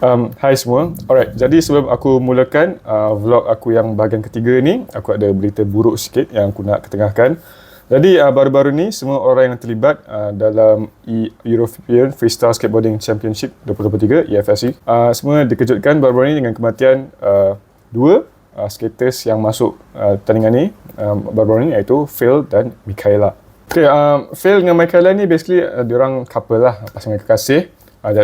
Hai semua. Alright, jadi sebelum aku mulakan vlog aku yang bahagian ketiga ni, aku ada berita buruk sikit yang aku nak ketengahkan. Jadi baru-baru ni semua orang yang terlibat dalam European Freestyle Skateboarding Championship 2023 EFSC semua dikejutkan baru-baru ni dengan kematian dua skaters yang masuk pertandingan ni baru-baru ni, iaitu Phil dan Michaela. Okay, Phil dengan Michaela ni basically diorang couple lah, pasangan kekasih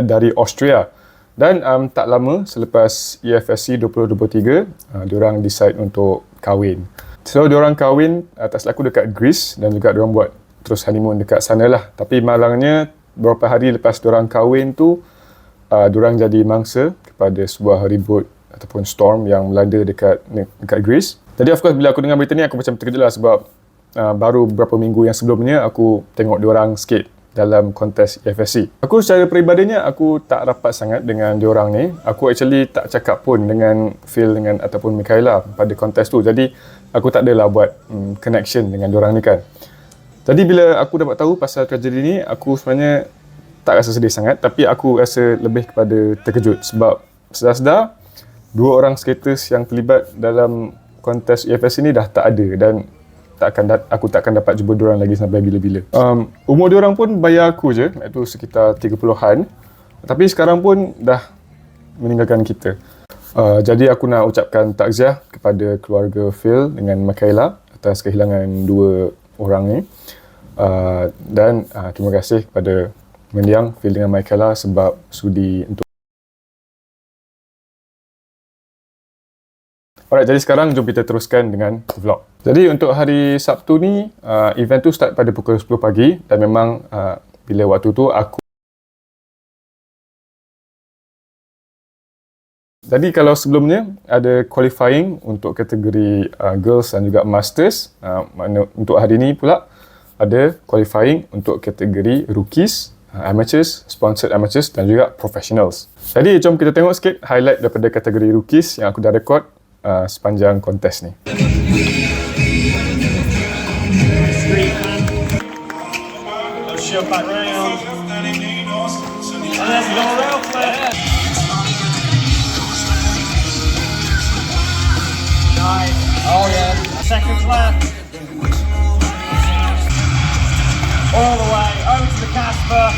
dari Austria. Dan tak lama selepas EFSC 2023, diorang decide untuk kahwin. So, diorang kahwin tak silap aku dekat Greece dan juga diorang buat terus honeymoon dekat sana lah. Tapi malangnya, beberapa hari lepas diorang kahwin tu, diorang jadi mangsa kepada sebuah ribut ataupun storm yang melanda dekat Greece. Jadi of course, bila aku dengar berita ni, aku macam terkejut lah sebab baru beberapa minggu yang sebelumnya, aku tengok diorang skate dalam kontes EFSC. Aku secara peribadinya, aku tak rapat sangat dengan diorang ni. Aku actually tak cakap pun dengan Phil dengan ataupun Michaela pada kontes tu. Jadi, aku tak adalah buat connection dengan diorang ni kan. Jadi, bila aku dapat tahu pasal tragedi ni, aku sebenarnya tak rasa sedih sangat. Tapi aku rasa lebih kepada terkejut sebab sedar-sedar, dua orang skaters yang terlibat dalam kontes EFSC ni dah tak ada dan aku takkan dapat jumpa diorang lagi sampai bila-bila. Umur diorang pun bayar aku je, iaitu sekitar 30-an. Tapi sekarang pun dah meninggalkan kita. Jadi aku nak ucapkan takziah kepada keluarga Phil dengan Michaela atas kehilangan dua orang ni. Dan terima kasih kepada mendiang Phil dengan Michaela sebab sudi untuk. Alright, jadi sekarang jom kita teruskan dengan vlog. Jadi untuk hari Sabtu ni, event tu start pada pukul 10 pagi dan memang bila waktu tu aku. Jadi kalau sebelumnya ada qualifying untuk kategori girls dan juga masters, untuk hari ni pula ada qualifying untuk kategori rookies, amateurs, sponsored amateurs dan juga professionals. Jadi jom kita tengok sikit highlight daripada kategori rookies yang aku dah record sepanjang kontes ni. Oh yeah. Seconds left. All the way over to the Casper.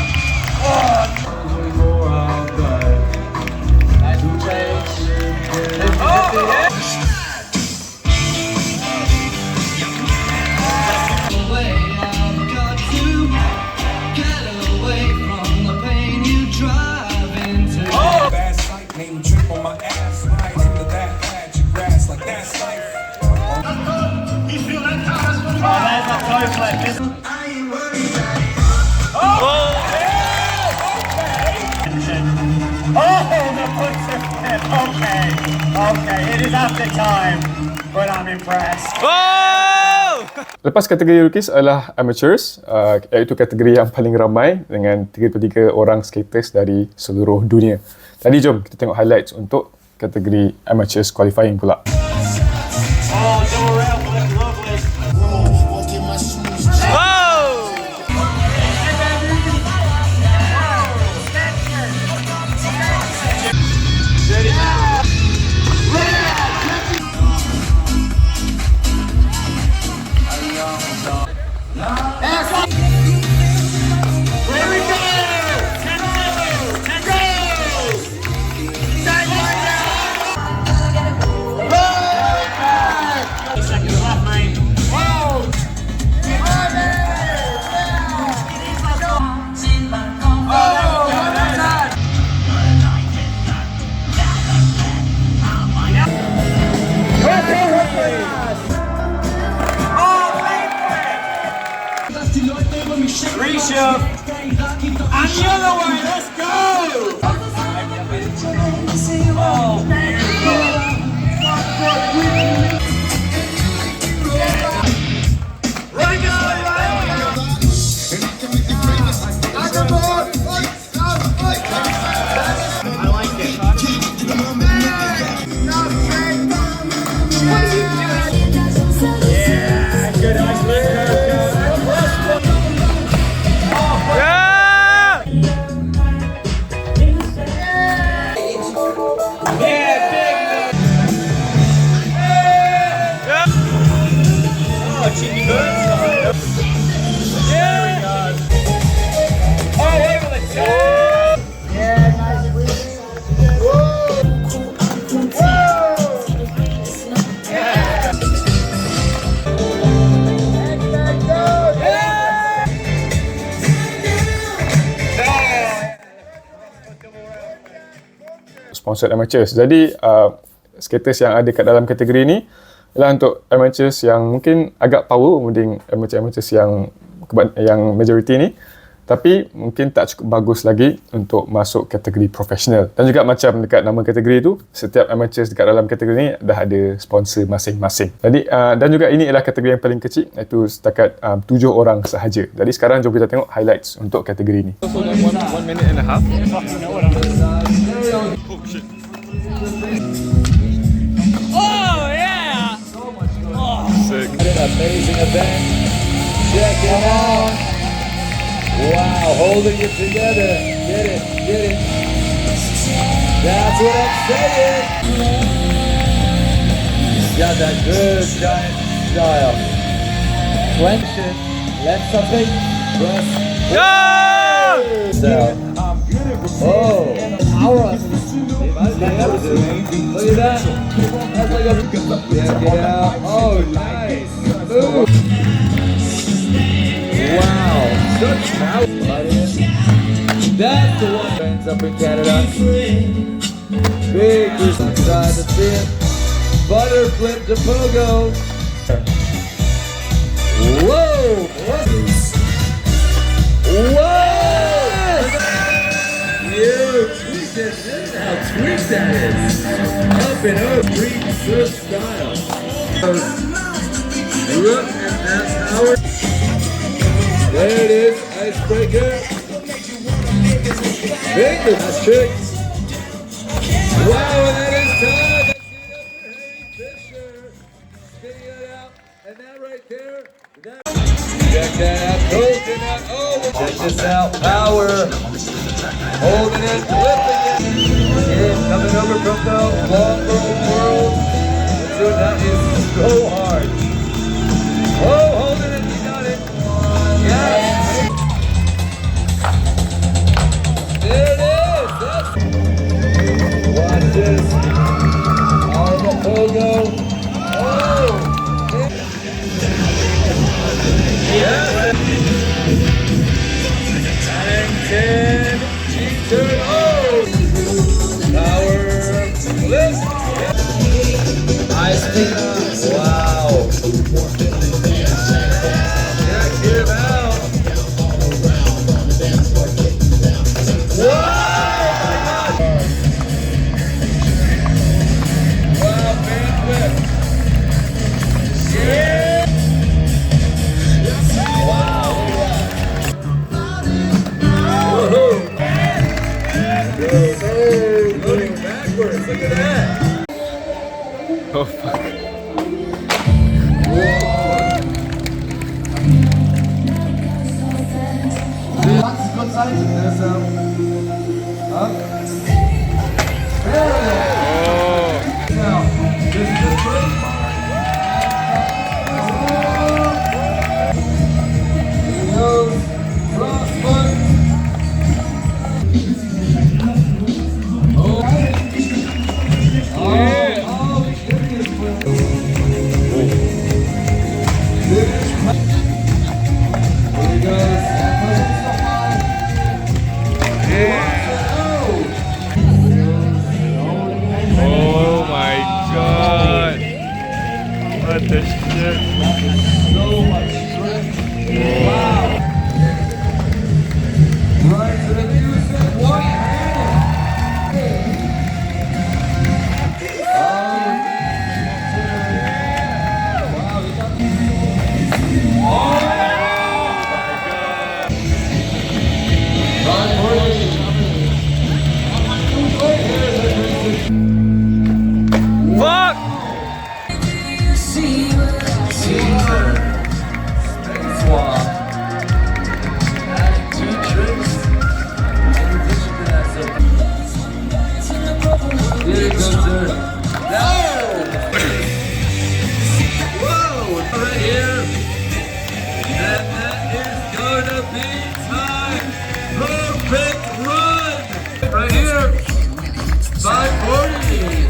Okay, it is after time, but I'm impressed. Lepas kategori rookies adalah amateurs, iaitu kategori yang paling ramai dengan 33 orang skaters dari seluruh dunia. Jadi jom kita tengok highlights untuk kategori amateurs qualifying pula. Reshove. And the other way, let's go! Oh, watching the bird. Yeah. Oh, over the top. Yeah, nice breathing. Sponsored amateurs. Jadi skaters yang ada kat dalam kategori ni ialah untuk amateurs yang mungkin agak power berbanding amateurs yang majority ni, tapi mungkin tak cukup bagus lagi untuk masuk kategori profesional. Dan juga macam dekat nama kategori tu, setiap amateurs dekat dalam kategori ni dah ada sponsor masing-masing. Jadi dan juga ini ialah kategori yang paling kecil, iaitu setakat 7 orang sahaja. Jadi sekarang jom kita tengok highlights untuk kategori ni. So like 1 minute and a half. Oh, yeah. Sick. Amazing event. Check it out. Wow, holding it together. Get it, get it. That's what I'm saying. He's got that good giant style. Clench it. Let something. Press. So. Oh, power. Look at that. That's like a. Check it out. Oh, nice. Ooh. Wow, such power. That's the one. Friends up in Canada. Big boost on side the fin. Butter flip to pogo. Whoa! Whoa! You tweaked it. This is how tweaked that is. Up and up, green surf style. Look at that power. There it is, icebreaker. Bingo, that's trick. Wow, and that is time. Let's see it up for Henry Fisher. Spinning it out, and that right there. Check that out, coconut. Oh, check this out, power. Holding it, flipping it. Again, coming over from the long world. So that is so hard. Oh, holding it, you got it. Yes! There it is! That's... Watch this. On the pogo. Oh! Yes! And 10. G-turn. Oh! Power. Flip. Ice cream. Wow. Check him out. Wow! Wow, main flip. Yeah! Wow! Whoa! Loading backwards, look at that! Oh fuck. Oh my god. What the shit? So much strength. Wow. Right to the music. One hand. Fuck! Swap. Adding 2 tricks. In addition to that, here it goes, sir. No! Whoa! Right here. then that is gonna be time. Perfect run right here. 540.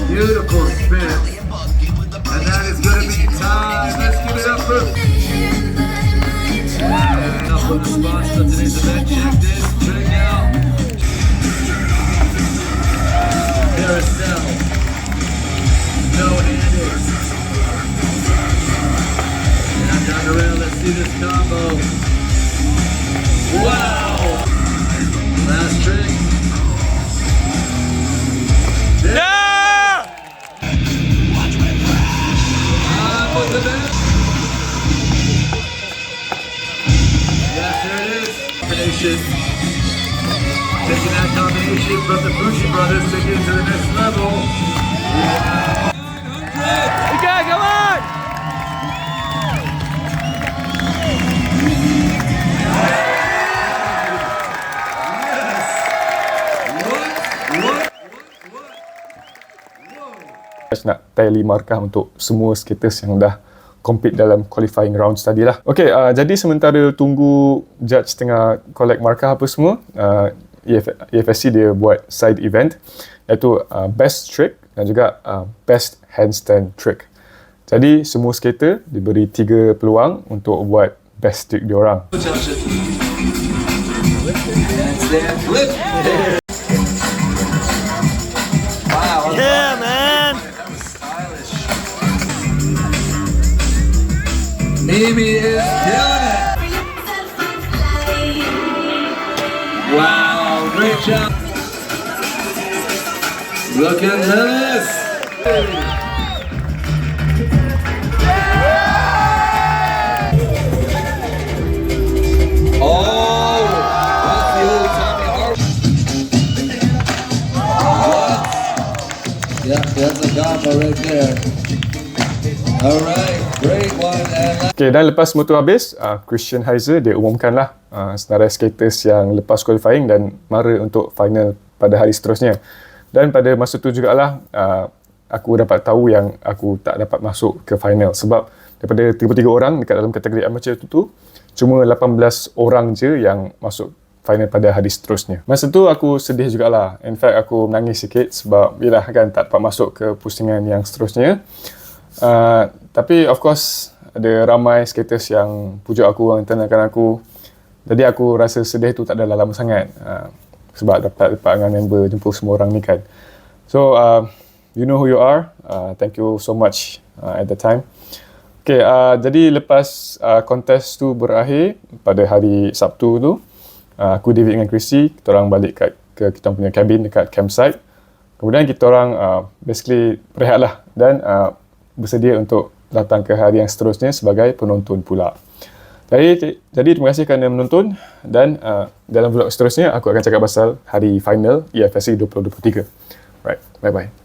Beautiful spin. And that is going to be time. Let's give it up for. And up on the sponsor of today's event. Check this trick out. Carousel. No-handed. And down the rail. Let's see this combo. Wow. Last trick. Yes, there it is. Combination. Taking that combination from the Fuji brothers, taking it to the next level. Wow. 900. Okay, come on! Nak tally markah untuk semua skaters yang dah compete dalam qualifying rounds tadi lah. Okay, jadi sementara tunggu judge tengah collect markah apa semua, EFSC dia buat side event iaitu best trick dan juga best handstand trick. Jadi semua skater diberi 3 peluang untuk buat best trick diorang. Handstand flip. Wow. Yeah, man. Mimi is killing it. Wow, great job. Look at this. Oh, that's the old Tommy Hart. Yeah, that's a combo right there. All right, great one. Okay, dan lepas semua tu habis, Christian Heiser dia umumkanlah senarai skaters yang lepas qualifying dan mara untuk final pada hari seterusnya. Dan pada masa tu jugalah aku dapat tahu yang aku tak dapat masuk ke final sebab daripada 33 orang dekat dalam kategori amateur tu cuma 18 orang je yang masuk final pada hari seterusnya. Masa tu aku sedih jugalah. In fact, aku menangis sikit sebab yelah kan tak dapat masuk ke pusingan yang seterusnya. Tapi of course ada ramai skaters yang pujuk aku, yang tenangkan aku. Jadi aku rasa sedih tu tak adalah lama sangat sebab dapat dengan member jemput semua orang ni kan. So you know who you are. Thank you so much at the time. Okay, jadi lepas kontes tu berakhir pada hari Sabtu tu, aku, David dengan Chrissy, kita orang balik ke kita punya cabin dekat campsite. Kemudian kita orang basically rehatlah dan bersedia untuk datang ke hari yang seterusnya sebagai penonton pula. Jadi terima kasih kerana menonton dan dalam vlog seterusnya aku akan cakap pasal hari final EFSC 2023. Right, bye-bye.